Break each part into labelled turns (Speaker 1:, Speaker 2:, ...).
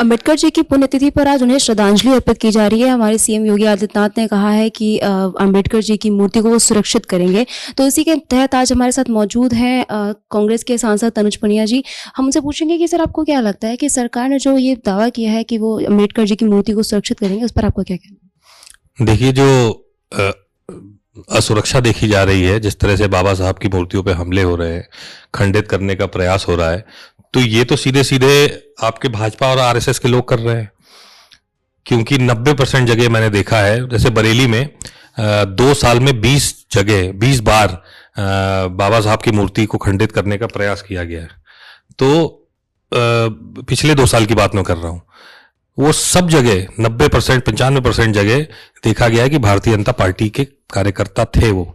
Speaker 1: अंबेडकर जी की पुण्यतिथि पर आज उन्हें श्रद्धांजलि अर्पित की जा रही है। हमारे सीएम योगी आदित्यनाथ ने कहा है कि अंबेडकर जी की मूर्ति को वो सुरक्षित करेंगे। तो इसी के तहत आज हमारे साथ मौजूद हैं कांग्रेस के सांसद तनुज पुनिया जी। हम उनसे पूछेंगे कि सर आपको क्या लगता है कि सरकार ने जो ये दावा किया है कि वो अंबेडकर जी की मूर्ति को सुरक्षित करेंगे, उस पर आपको क्या कहना है?
Speaker 2: देखिए, जो असुरक्षा देखी जा रही है, जिस तरह से बाबा साहब की मूर्तियों पे हमले हो रहे हैं, खंडित करने का प्रयास हो रहा है, तो ये तो सीधे सीधे आपके भाजपा और आरएसएस के लोग कर रहे हैं। क्योंकि 90% जगह मैंने देखा है, जैसे बरेली में 2 साल में 20 बार बाबा साहब की मूर्ति को खंडित करने का प्रयास किया गया है। तो पिछले 2 साल की बात मैं कर रहा हूँ। वो सब जगह 90% 95% जगह देखा गया है कि भारतीय जनता पार्टी के कार्यकर्ता थे वो।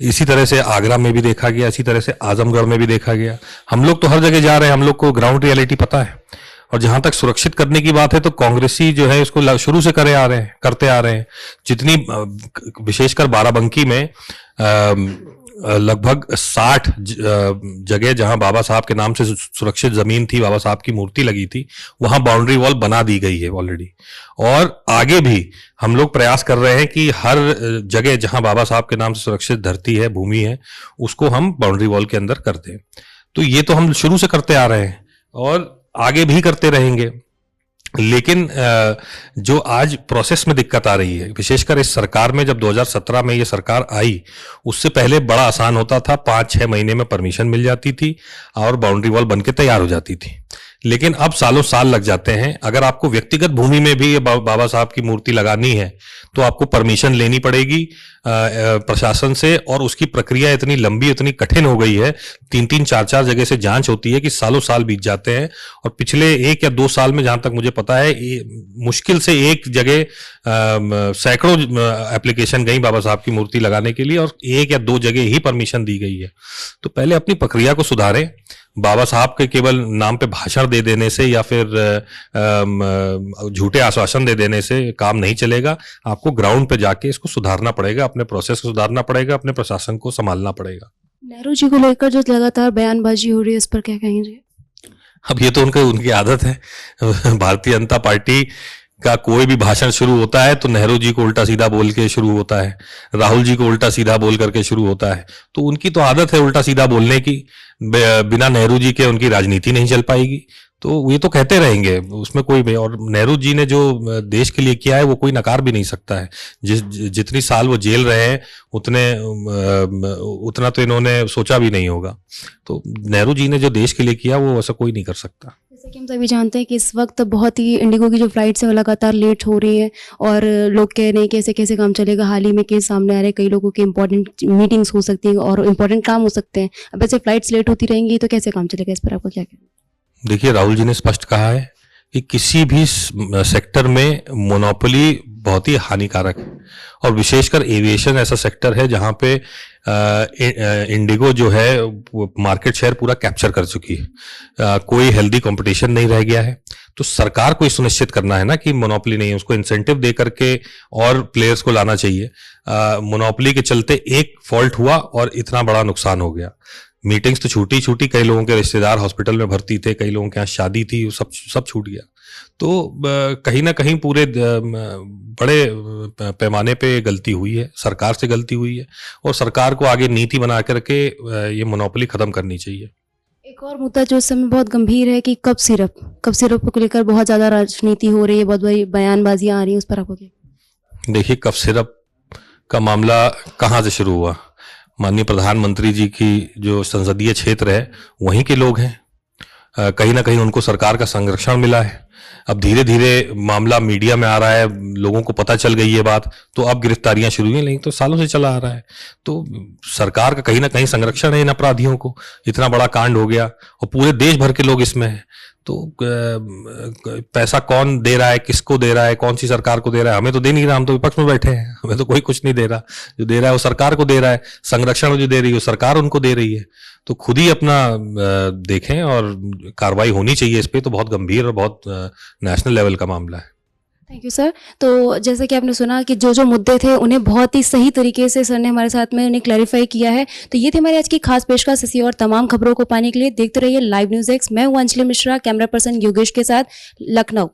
Speaker 2: इसी तरह से आगरा में भी देखा गया, इसी तरह से आजमगढ़ में भी देखा गया। हम लोग तो हर जगह जा रहे हैं, हम लोग को ग्राउंड रियलिटी पता है। और जहां तक सुरक्षित करने की बात है, तो कांग्रेसी जो है इसको शुरू से करते आ रहे हैं। जितनी विशेषकर बाराबंकी में लगभग 60 जगह जहां बाबा साहब के नाम से सुरक्षित जमीन थी, बाबा साहब की मूर्ति लगी थी, वहां बाउंड्री वॉल बना दी गई है ऑलरेडी। और आगे भी हम लोग प्रयास कर रहे हैं कि हर जगह जहां बाबा साहब के नाम से सुरक्षित धरती है, भूमि है, उसको हम बाउंड्री वॉल के अंदर कर दें। तो ये तो हम शुरू से करते आ रहे हैं और आगे भी करते रहेंगे। लेकिन जो आज प्रोसेस में दिक्कत आ रही है, विशेषकर इस सरकार में, जब 2017 में ये सरकार आई, उससे पहले बड़ा आसान होता था। 5-6 महीने में परमिशन मिल जाती थी और बाउंड्री वॉल बनके तैयार हो जाती थी। लेकिन अब सालों साल लग जाते हैं। अगर आपको व्यक्तिगत भूमि में भी बाबा साहब की मूर्ति लगानी है तो आपको परमिशन लेनी पड़ेगी प्रशासन से, और उसकी प्रक्रिया इतनी लंबी, इतनी कठिन हो गई है। 3-3, 4-4 जगह से जांच होती है कि सालों साल बीत जाते हैं। और पिछले 1 या 2 साल में, जहां तक मुझे पता है, मुश्किल से एक जगह सैकड़ों एप्लीकेशन गई बाबा साहब की मूर्ति लगाने के लिए, और 1 या 2 जगह ही परमिशन दी गई है। तो पहले अपनी प्रक्रिया को सुधारें। बाबा साहब के केवल नाम पे भाषण दे देने से या फिर झूठे आश्वासन दे देने से काम नहीं चलेगा। आपको ग्राउंड पे जाके इसको सुधारना पड़ेगा, अपने प्रोसेस को सुधारना पड़ेगा, अपने प्रशासन को संभालना पड़ेगा।
Speaker 1: नेहरू जी को लेकर जो लगातार बयानबाजी हो रही है, इस पर क्या कहेंगे?
Speaker 2: अब ये तो उनकी आदत है। भारतीय जनता पार्टी का कोई भी भाषण शुरू होता है तो नेहरू जी को उल्टा सीधा बोल के शुरू होता है, राहुल जी को उल्टा सीधा बोल करके शुरू होता है। तो उनकी तो आदत है उल्टा सीधा बोलने की। बिना नेहरू जी के उनकी राजनीति नहीं चल पाएगी। तो ये तो कहते रहेंगे, उसमें कोई भी। और नेहरू जी ने जो देश के लिए किया है वो कोई नकार भी नहीं सकता है। जितनी साल वो जेल रहे हैं उतना तो इन्होंने सोचा भी नहीं होगा। तो नेहरू जी ने जो देश के लिए किया वो ऐसा कोई नहीं कर सकता।
Speaker 1: जैसे कि हम सभी जानते हैं कि इस वक्त बहुत ही इंडिगो की जो फ्लाइट्स है वो लगातार लेट हो रही है और लोग कह रहे हैं कैसे कैसे काम चलेगा। हाल ही में केस सामने आ रहे हैं, कई लोगों की इंपॉर्टेंट मीटिंग्स हो सकती हैं और इंपॉर्टेंट काम हो सकते हैं। अब ऐसे फ्लाइट्स लेट होती रहेंगी तो कैसे काम चलेगा, इस पर आपको क्या कहना है?
Speaker 2: देखिए, राहुल जी ने स्पष्ट कहा है कि किसी भी सेक्टर में मोनोपोली बहुत ही हानिकारक है, और विशेषकर एविएशन ऐसा सेक्टर है जहां पे इंडिगो जो है वो मार्केट शेयर पूरा कैप्चर कर चुकी है। कोई हेल्दी कंपटीशन नहीं रह गया है। तो सरकार को सुनिश्चित करना है ना कि मोनोपोली नहीं है, उसको इंसेंटिव दे करके और प्लेयर्स को लाना चाहिए। मोनोपोली के चलते एक फॉल्ट हुआ और इतना बड़ा नुकसान हो गया। मीटिंग्स तो छूटी, कई लोगों के रिश्तेदार हॉस्पिटल में भर्ती थे, कई लोगों के यहाँ शादी थी, वो सब छूट गया। तो कहीं ना कहीं पूरे बड़े पैमाने पे गलती हुई है, सरकार से गलती हुई है, और सरकार को आगे नीति बना करके ये मोनोपोली खत्म करनी चाहिए।
Speaker 1: एक और मुद्दा जो इस समय बहुत गंभीर है कि कप सिरप को लेकर बहुत ज़्यादा राजनीति हो रही है, बहुत बड़ी बयानबाजियां आ रही हैं, उस पर आपको क्या?
Speaker 2: देखिए, कप सिरप का मामला कहाँ से शुरू हुआ? माननीय प्रधानमंत्री जी की जो संसदीय क्षेत्र है वहीं के लोग हैं। कहीं ना कहीं उनको सरकार का संरक्षण मिला है। अब धीरे धीरे मामला मीडिया में आ रहा है, लोगों को पता चल गई ये बात, तो अब गिरफ्तारियां शुरू हुई, नहीं तो सालों से चला आ रहा है। तो सरकार का कहीं ना कहीं संरक्षण है इन अपराधियों को। इतना बड़ा कांड हो गया और पूरे देश भर के लोग इसमें हैं। तो पैसा कौन दे रहा है, किसको दे रहा है, कौन सी सरकार को दे रहा है? हमें तो दे नहीं रहा, हम तो विपक्ष में बैठे हैं, हमें तो कोई कुछ नहीं दे रहा। जो दे रहा है वो सरकार को दे रहा है। संरक्षण जो दे रही है वो सरकार उनको दे रही है। तो खुद ही अपना देखें, और कार्रवाई होनी चाहिए इस पे। तो बहुत गंभीर और बहुत नेशनल लेवल का मामला है।
Speaker 1: Thank you sir. तो जैसे कि आपने सुना कि जो मुद्दे थे उन्हें बहुत ही सही तरीके से सर ने हमारे साथ में उन्हें क्लैरिफाई किया है। तो ये थी हमारी आज की खास पेशकश। इसी और तमाम खबरों को पाने के लिए देखते रहिए लाइव न्यूज़ एक्स। मैं हूँ अंजलि मिश्रा, कैमरा पर्सन योगेश के साथ, लखनऊ।